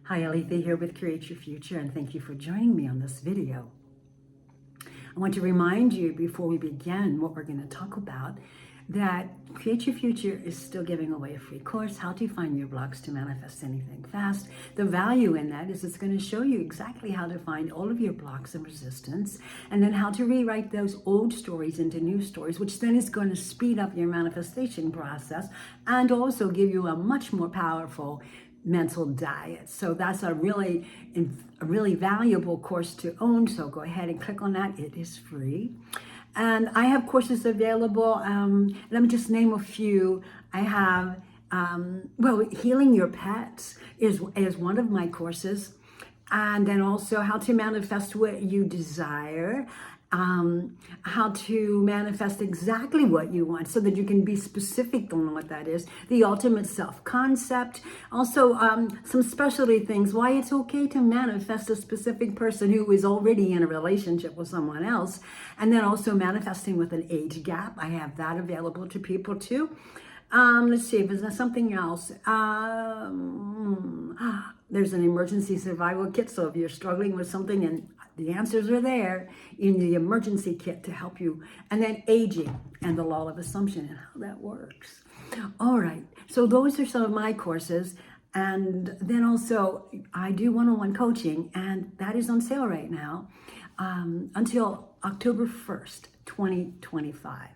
Hi, Aletha here with Create Your Future, and thank you for joining me on this video. I want to remind you before we begin what we're going to talk about that Create Your Future is still giving away a free course, How to Find Your Blocks to Manifest Anything Fast. The value in that is it's going to show you exactly how to find all of your blocks and resistance, and then how to rewrite those old stories into new stories, which then is going to speed up your manifestation process and also give you a much more powerful mental diet. So that's a really valuable course to own. So go ahead and click on that. It is free. And I have courses available. Let me just name a few. I have, Healing Your Pets is one of my courses. And then also How to Manifest What You Desire. How to manifest exactly what you want so that you can be specific on what that is. The ultimate self-concept. Also, some specialty things. Why it's okay to manifest a specific person who is already in a relationship with someone else. And then also manifesting with an age gap. I have that available to people too. Let's see if there's something else. There's an emergency survival kit. So if you're struggling with something, and the answers are there in the emergency kit to help you. And then aging and the law of assumption and how that works. All right. So those are some of my courses. And then also I do one-on-one coaching, and that is on sale right now until October 1st, 2025.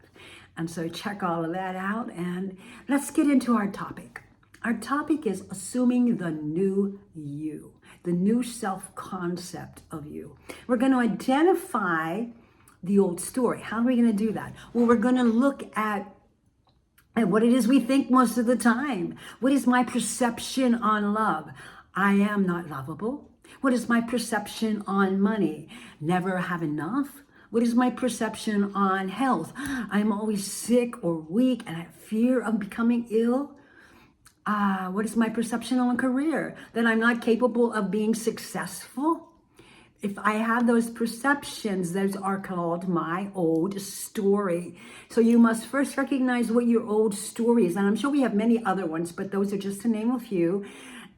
And so check all of that out, and let's get into our topic. Our topic is assuming the new you, the new self-concept of you. We're going to identify the old story. How are we going to do that? Well, we're going to look at what it is we think most of the time. What is my perception on love? I am not lovable. What is my perception on money? Never have enough. What is my perception on health? I'm always sick or weak and I have fear of becoming ill. What is my perception on career? That I'm not capable of being successful. If I have those perceptions, those are called my old story. So you must first recognize what your old story is. And I'm sure we have many other ones, but those are just to name a few.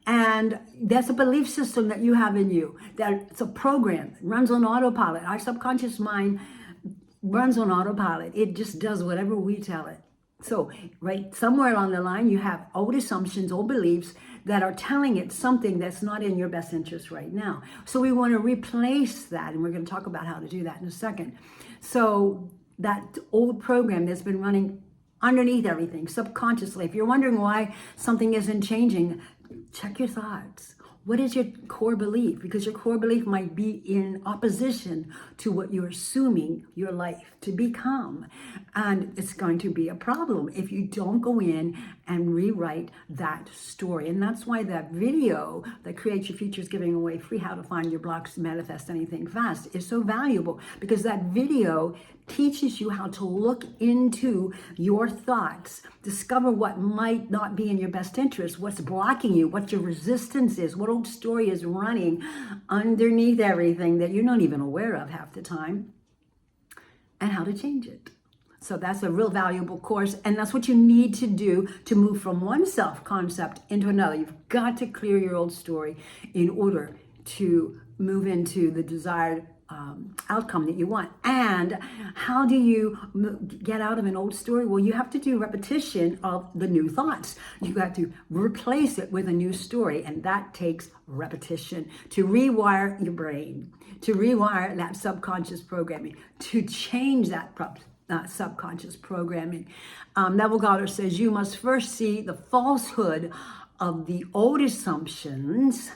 And that's a belief system that you have in you. That it's a program. It runs on autopilot. Our subconscious mind runs on autopilot. It just does whatever we tell it. So right somewhere along the line, you have old assumptions, old beliefs that are telling it something that's not in your best interest right now. So we want to replace that. And we're going to talk about how to do that in a second. So that old program that's been running underneath everything, subconsciously. If you're wondering why something isn't changing, check your thoughts. What is your core belief? Because your core belief might be in opposition to what you're assuming your life to become. And it's going to be a problem if you don't go in and rewrite that story. And that's why that video that Create Your Future is giving away free, How to Find Your Blocks to Manifest Anything Fast, is so valuable, because that video teaches you how to look into your thoughts, discover what might not be in your best interest, what's blocking you, what your resistance is, what old story is running underneath everything that you're not even aware of half the time, and how to change it. So that's a real valuable course, and that's what you need to do to move from one self-concept into another. You've got to clear your old story in order to move into the desired outcome that you want. And how do you get out of an old story? Well, you have to do repetition of the new thoughts. You have to replace it with a new story, and that takes repetition to rewire your brain, to rewire that subconscious programming, to change that subconscious programming. Neville Goddard says you must first see the falsehood of the old assumptions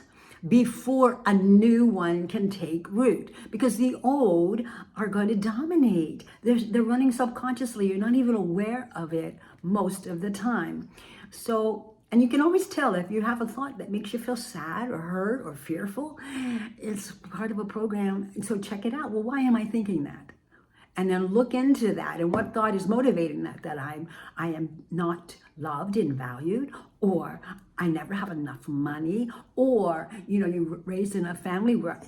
before a new one can take root, because the old are going to dominate. They're running subconsciously. You're not even aware of it most of the time. So, and you can always tell if you have a thought that makes you feel sad or hurt or fearful. It's part of a program. So check it out. Well, why am I thinking that? and then look into that and what thought is motivating that I am not loved and valued, or I never have enough money, or you were raised in a family where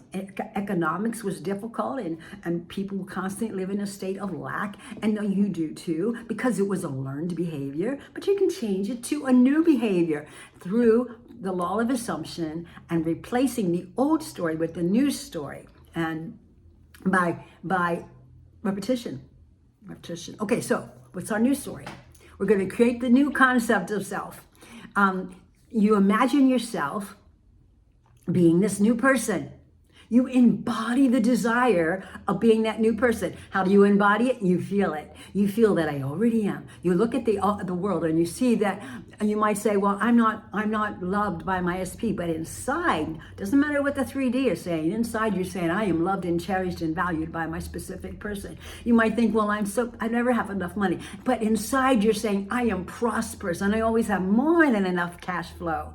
economics was difficult and people constantly live in a state of lack, and no, you do too, because it was a learned behavior. But you can change it to a new behavior through the law of assumption and replacing the old story with the new story, and by repetition. Okay, so what's our new story? We're going to create the new concept of self. You imagine yourself being this new person. You embody the desire of being that new person. How do you embody it? You feel it. You feel that I already am. You look at the world and you see that, and you might say, well, I'm not loved by my SP, but inside, doesn't matter what the 3D is saying, inside you're saying, I am loved and cherished and valued by my specific person. You might think, well, I never have enough money, but inside you're saying, I am prosperous and I always have more than enough cash flow.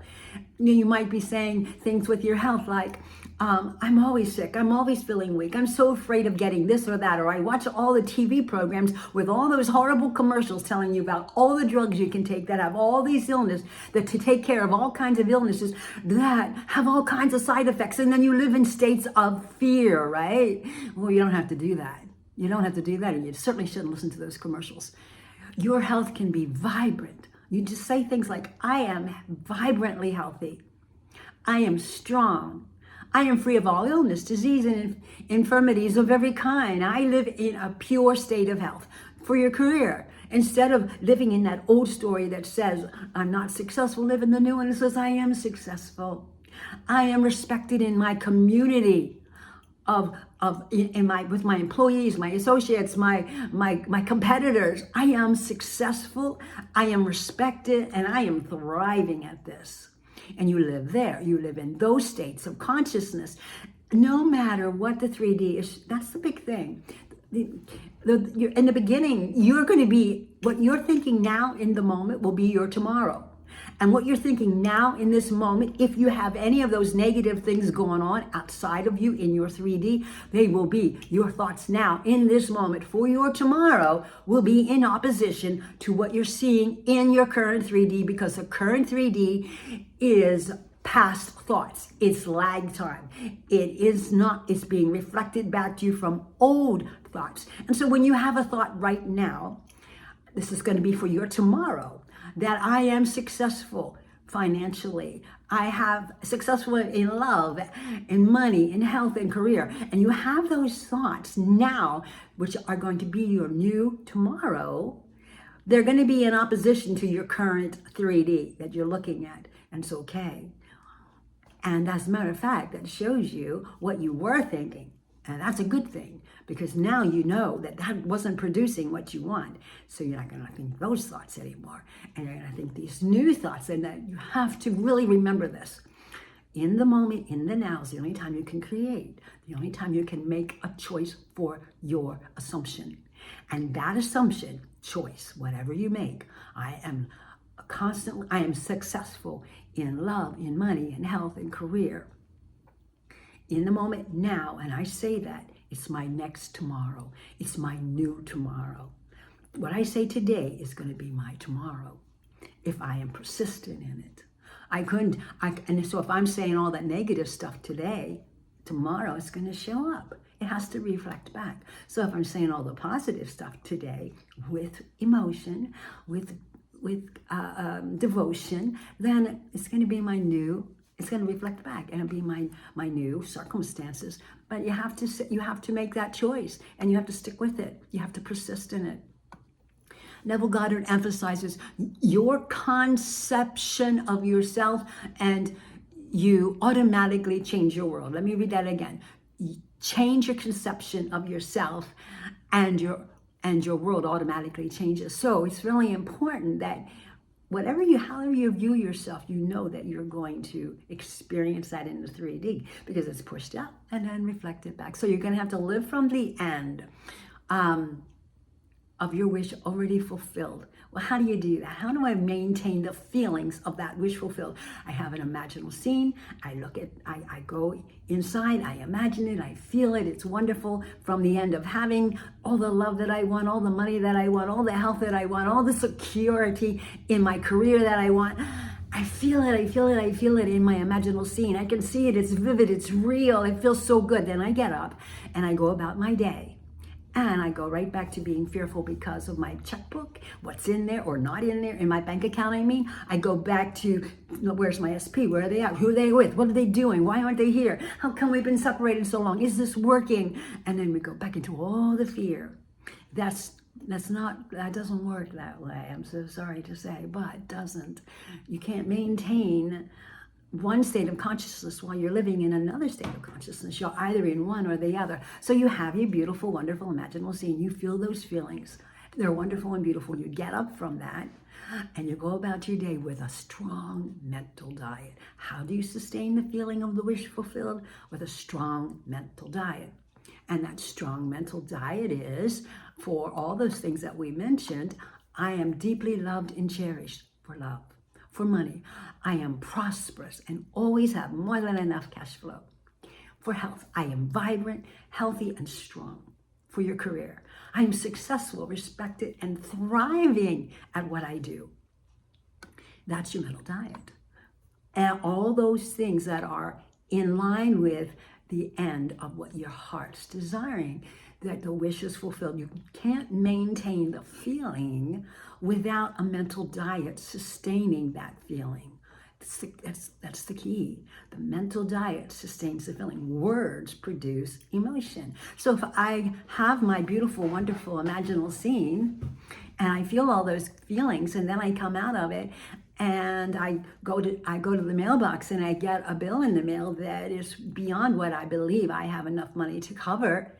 You might be saying things with your health like, I'm always sick, I'm always feeling weak, I'm so afraid of getting this or that, or I watch all the TV programs with all those horrible commercials telling you about all the drugs you can take that have all these illnesses, that to take care of all kinds of illnesses that have all kinds of side effects, and then you live in states of fear, right? Well, you don't have to do that. You don't have to do that, and you certainly shouldn't listen to those commercials. Your health can be vibrant. You just say things like, I am vibrantly healthy. I am strong. I am free of all illness, disease, and infirmities of every kind. I live in a pure state of health. For your career, instead of living in that old story that says, I'm not successful, live in the new one that says, I am successful. I am respected in my community with my employees, my associates, my competitors. I am successful, I am respected, and I am thriving at this. And you live there. You live in those states of consciousness, no matter what the 3D is. That's the big thing. In the beginning, you're going to be, what you're thinking now in the moment will be your tomorrow. And what you're thinking now in this moment, if you have any of those negative things going on outside of you in your 3D, they will be your thoughts now in this moment for your tomorrow will be in opposition to what you're seeing in your current 3D, because the current 3D is past thoughts. It's lag time. It's being reflected back to you from old thoughts. And so when you have a thought right now, this is going to be for your tomorrow, that I am successful financially. I have successful in love, in money, in health, and career. And you have those thoughts now, which are going to be your new tomorrow. They're going to be in opposition to your current 3D that you're looking at. And it's okay. And as a matter of fact, that shows you what you were thinking. And that's a good thing, because now you know that wasn't producing what you want. So you're not going to think those thoughts anymore. And you're going to think these new thoughts. And that you have to really remember this. In the moment, in the now is the only time you can create. The only time you can make a choice for your assumption. And that assumption, choice, whatever you make, I am successful in love, in money, in health, and career. In the moment now, and I say that, it's my next tomorrow. It's my new tomorrow. What I say today is going to be my tomorrow if I am persistent in it. And so if I'm saying all that negative stuff today, tomorrow it's going to show up. It has to reflect back. So if I'm saying all the positive stuff today with emotion, with devotion, then it's going to be my new. It's going to reflect back, and it'll be my new circumstances. But you have to make that choice, and you have to stick with it. You have to persist in it. Neville Goddard emphasizes your conception of yourself, and you automatically change your world. Let me read that again. Change your conception of yourself, and your world automatically changes. So it's really important that however you view yourself, you know that you're going to experience that in the 3D, because it's pushed out and then reflected back. So you're going to have to live from the end of your wish already fulfilled. Well, how do you do that? How do I maintain the feelings of that wish fulfilled? I have an imaginal scene. I go inside, I imagine it, I feel it. It's wonderful from the end of having all the love that I want, all the money that I want, all the health that I want, all the security in my career that I want. I feel it, I feel it, I feel it in my imaginal scene. I can see it, it's vivid, it's real, it feels so good. Then I get up and I go about my day. And I go right back to being fearful because of my checkbook, what's in there or not in there, in my bank account, I mean. I go back to, where's my SP? Where are they at? Who are they with? What are they doing? Why aren't they here? How come we've been separated so long? Is this working? And then we go back into all the fear. That doesn't work that way. I'm so sorry to say, but it doesn't. You can't maintain one state of consciousness while you're living in another state of consciousness. You're either in one or the other. So you have your beautiful, wonderful, imaginable scene. You feel those feelings. They're wonderful and beautiful. You get up from that and you go about your day with a strong mental diet. How do you sustain the feeling of the wish fulfilled? With a strong mental diet. And that strong mental diet is, for all those things that we mentioned, I am deeply loved and cherished for love. For money, I am prosperous and always have more than enough cash flow. For health, I am vibrant, healthy, and strong. For your career, I am successful, respected, and thriving at what I do. That's your mental diet. And all those things that are in line with the end of what your heart's desiring, that the wish is fulfilled. You can't maintain the feeling without a mental diet sustaining that feeling. That's the key. The mental diet sustains the feeling. Words produce emotion. So if I have my beautiful, wonderful, imaginal scene, and I feel all those feelings, and then I come out of it, and I go to the mailbox, and I get a bill in the mail that is beyond what I believe I have enough money to cover,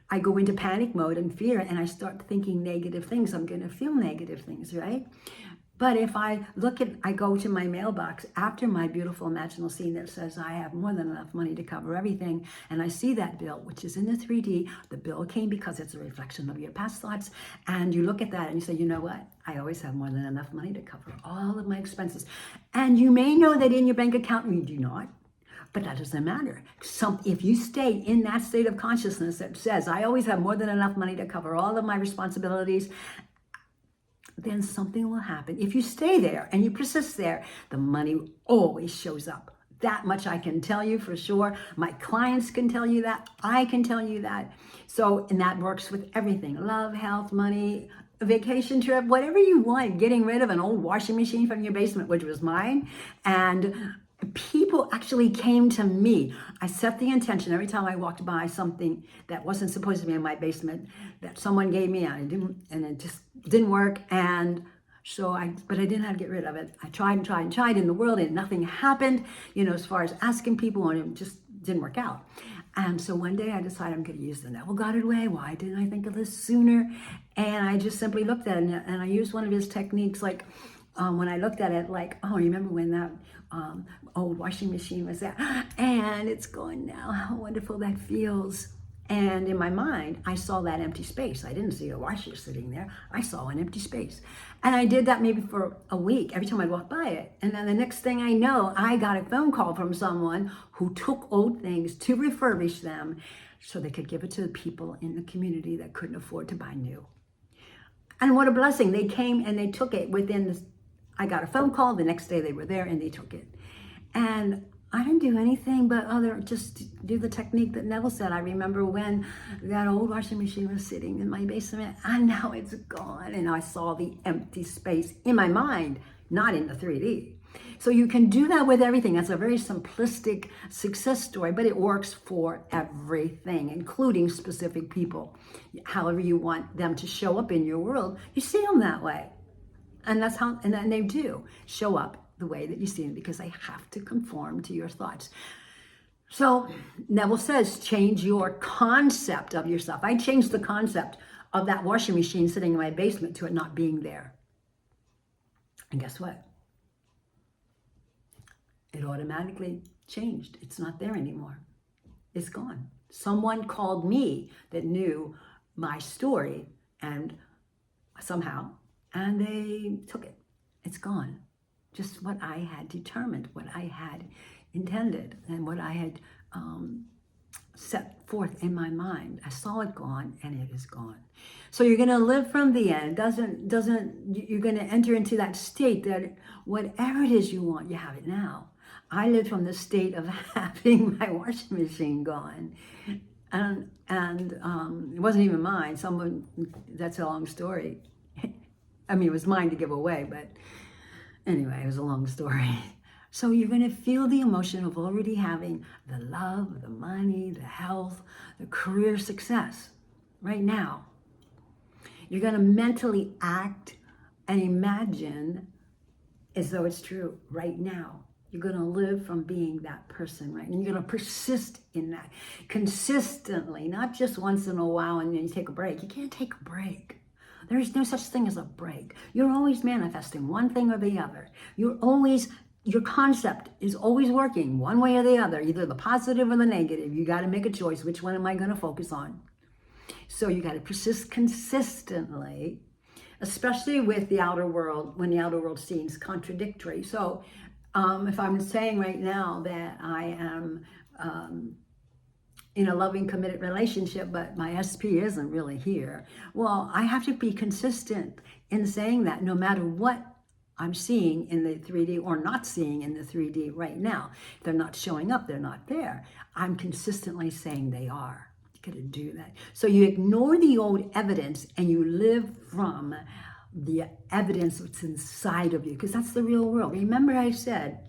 I go into panic mode and fear, and I start thinking negative things. I'm going to feel negative things, right? But if I go to my mailbox after my beautiful imaginal scene that says I have more than enough money to cover everything, and I see that bill, which is in the 3D, the bill came because it's a reflection of your past thoughts, and you look at that and you say, you know what? I always have more than enough money to cover all of my expenses. And you may know that in your bank account, you do not. But that doesn't matter. If you stay in that state of consciousness that says, I always have more than enough money to cover all of my responsibilities, then something will happen. If you stay there and you persist there, the money always shows up. That much I can tell you for sure. My clients can tell you that. I can tell you that. So, and that works with everything. Love, health, money, a vacation trip, whatever you want. Getting rid of an old washing machine from your basement, which was mine. And people actually came to me. I set the intention every time I walked by something that wasn't supposed to be in my basement that someone gave me, and it just didn't work. And so but I didn't have to get rid of it. I tried and tried and tried in the world, and nothing happened, as far as asking people, and it just didn't work out. And so one day I decided I'm going to use the Neville Goddard way. Why didn't I think of this sooner? And I just simply looked at it, and I used one of his techniques, like, when I looked at it, like, oh, remember when that old washing machine was there? And it's gone now. How wonderful that feels. And in my mind, I saw that empty space. I didn't see a washer sitting there. I saw an empty space. And I did that maybe for a week, every time I'd walk by it. And then the next thing I know, I got a phone call from someone who took old things to refurbish them so they could give it to the people in the community that couldn't afford to buy new. And what a blessing. They came and they took it I got a phone call, the next day they were there and they took it. And I didn't do anything but just do the technique that Neville said. I remember when that old washing machine was sitting in my basement, and now it's gone. And I saw the empty space in my mind, not in the 3D. So you can do that with everything. That's a very simplistic success story, but it works for everything, including specific people. However you want them to show up in your world, you see them that way. And then they do show up the way that you see them, because they have to conform to your thoughts. So Neville says, change your concept of yourself. I changed the concept of that washing machine sitting in my basement to it not being there. And guess what? It automatically changed. It's not there anymore. It's gone. Someone called me that knew my story, and somehow, and they took it. It's gone. Just what I had determined, what I had intended, and what I had set forth in my mind. I saw it gone, and it is gone. So you're going to live from the end. You're going to enter into that state that whatever it is you want, you have it now. I lived from the state of having my washing machine gone. And it wasn't even mine. That's a long story. I mean, it was mine to give away, but anyway, it was a long story. So you're going to feel the emotion of already having the love, the money, the health, the career success right now. You're going to mentally act and imagine as though it's true right now. You're going to live from being that person, right? And you're going to persist in that consistently, not just once in a while and then you take a break. You can't take a break. There is no such thing as a break. You're always manifesting one thing or the other. Your concept is always working one way or the other, either the positive or the negative. You got to make a choice. Which one am I going to focus on? So you got to persist consistently, especially with the outer world, when the outer world seems contradictory. So if I'm saying right now that I am in a loving, committed relationship, but my SP isn't really here, well, I have to be consistent in saying that no matter what I'm seeing in the 3D or not seeing in the 3D right now. If they're not showing up, they're not there. I'm consistently saying they are. You got to do that. So you ignore the old evidence and you live from the evidence that's inside of you, because that's the real world. Remember I said,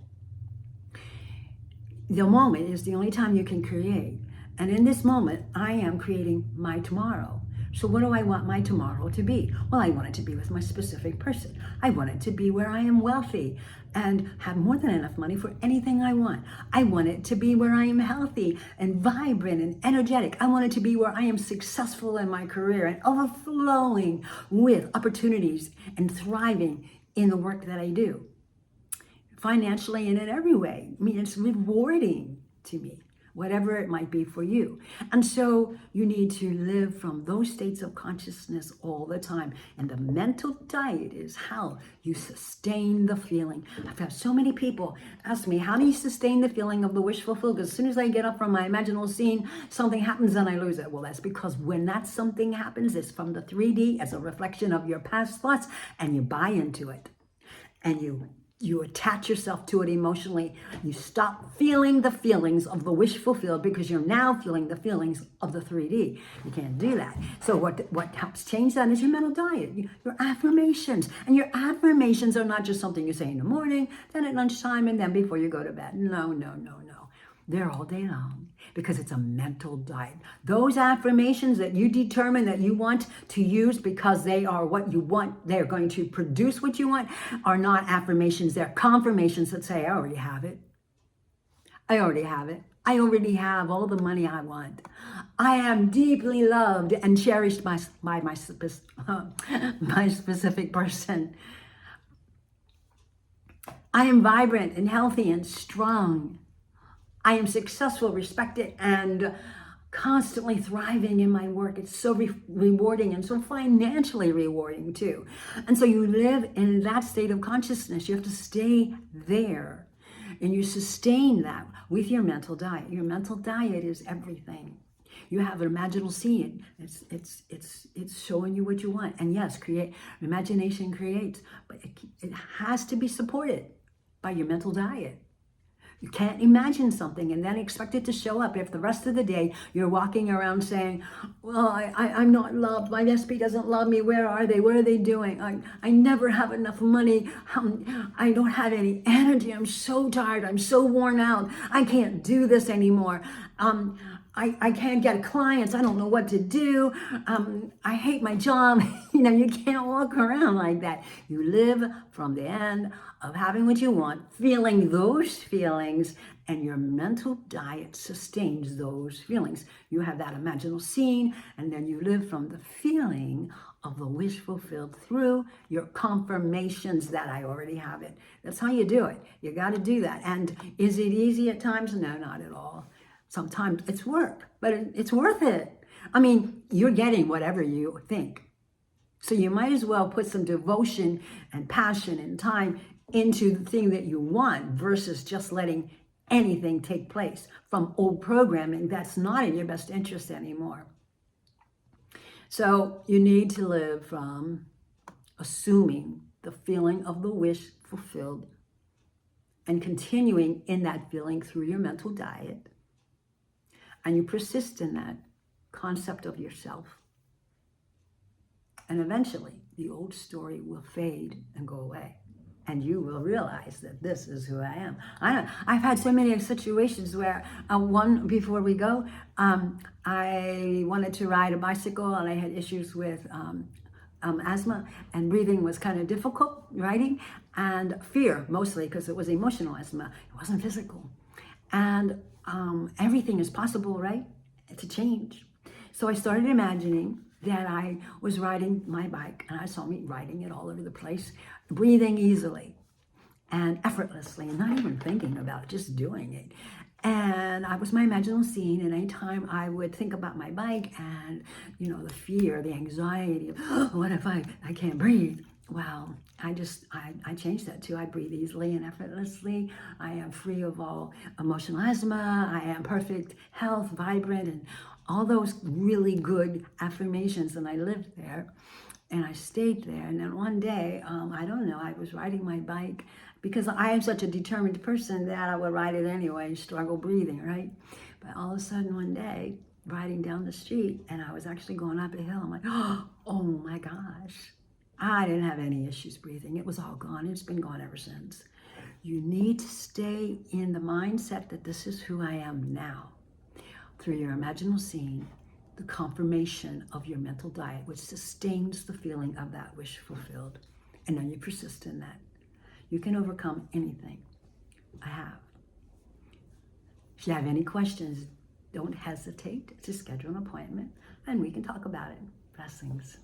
the moment is the only time you can create. And in this moment, I am creating my tomorrow. So what do I want my tomorrow to be? Well, I want it to be with my specific person. I want it to be where I am wealthy and have more than enough money for anything I want. I want it to be where I am healthy and vibrant and energetic. I want it to be where I am successful in my career and overflowing with opportunities and thriving in the work that I do. Financially and in every way. I mean, it's rewarding to me, whatever it might be for you. And so you need to live from those states of consciousness all the time. And the mental diet is how you sustain the feeling. I've had so many people ask me, how do you sustain the feeling of the wish fulfilled? Because as soon as I get up from my imaginal scene, something happens and I lose it. Well, that's because when that something happens, it's from the 3D as a reflection of your past thoughts, and you buy into it. And you attach yourself to it emotionally. You stop feeling the feelings of the wish fulfilled because you're now feeling the feelings of the 3D. You can't do that. So what helps change that is your mental diet, your affirmations. And your affirmations are not just something you say in the morning, then at lunchtime, and then before you go to bed. No. They're all day long because it's a mental diet. Those affirmations that you determine that you want to use because they are what you want, they're going to produce what you want, are not affirmations. They're confirmations that say, I already have it. I already have it. I already have all the money I want. I am deeply loved and cherished by my specific person. I am vibrant and healthy and strong. I am successful, respected, and constantly thriving in my work. It's so rewarding and so financially rewarding too. And so you live in that state of consciousness. You have to stay there. And you sustain that with your mental diet. Your mental diet is everything. You have an imaginal scene. It's showing you what you want. And yes, imagination creates, but it has to be supported by your mental diet. You can't imagine something and then expect it to show up if the rest of the day you're walking around saying, well, I'm not loved. My SP doesn't love me. Where are they? What are they doing? I never have enough money. I don't have any energy. I'm so tired. I'm so worn out. I can't do this anymore. I can't get clients. I don't know what to do. I hate my job. You can't walk around like that. You live from the end of having what you want, feeling those feelings, and your mental diet sustains those feelings. You have that imaginal scene, and then you live from the feeling of the wish fulfilled through your confirmations that I already have it. That's how you do it. You got to do that. And is it easy at times? No, not at all. Sometimes it's work, but it's worth it. I mean, you're getting whatever you think. So you might as well put some devotion and passion and time into the thing that you want versus just letting anything take place from old programming that's not in your best interest anymore. So you need to live from assuming the feeling of the wish fulfilled and continuing in that feeling through your mental diet. And you persist in that concept of yourself. And eventually, the old story will fade and go away. And you will realize that this is who I am. I've had so many situations where, one, before we go, I wanted to ride a bicycle and I had issues with asthma, and breathing was kind of difficult, riding, and fear, mostly because it was emotional asthma. It wasn't physical. And everything is possible, right? To change. So I started imagining that I was riding my bike, and I saw me riding it all over the place, breathing easily and effortlessly, and not even thinking about it, just doing it. And I was my imaginal scene, and anytime I would think about my bike and, the fear, the anxiety of, oh, what if I can't breathe? Well, I changed that to I breathe easily and effortlessly. I am free of all emotional asthma. I am perfect health, vibrant, and all those really good affirmations. And I lived there and I stayed there. And then one day, I don't know, I was riding my bike because I am such a determined person that I would ride it anyway, struggle breathing, right? But all of a sudden one day, riding down the street, and I was actually going up a hill, I'm like, oh my gosh. I didn't have any issues breathing. It was all gone. It's been gone ever since. You need to stay in the mindset that this is who I am now. Through your imaginal scene, the confirmation of your mental diet, which sustains the feeling of that wish fulfilled. And then you persist in that. You can overcome anything. I have. If you have any questions, don't hesitate to schedule an appointment and we can talk about it. Blessings.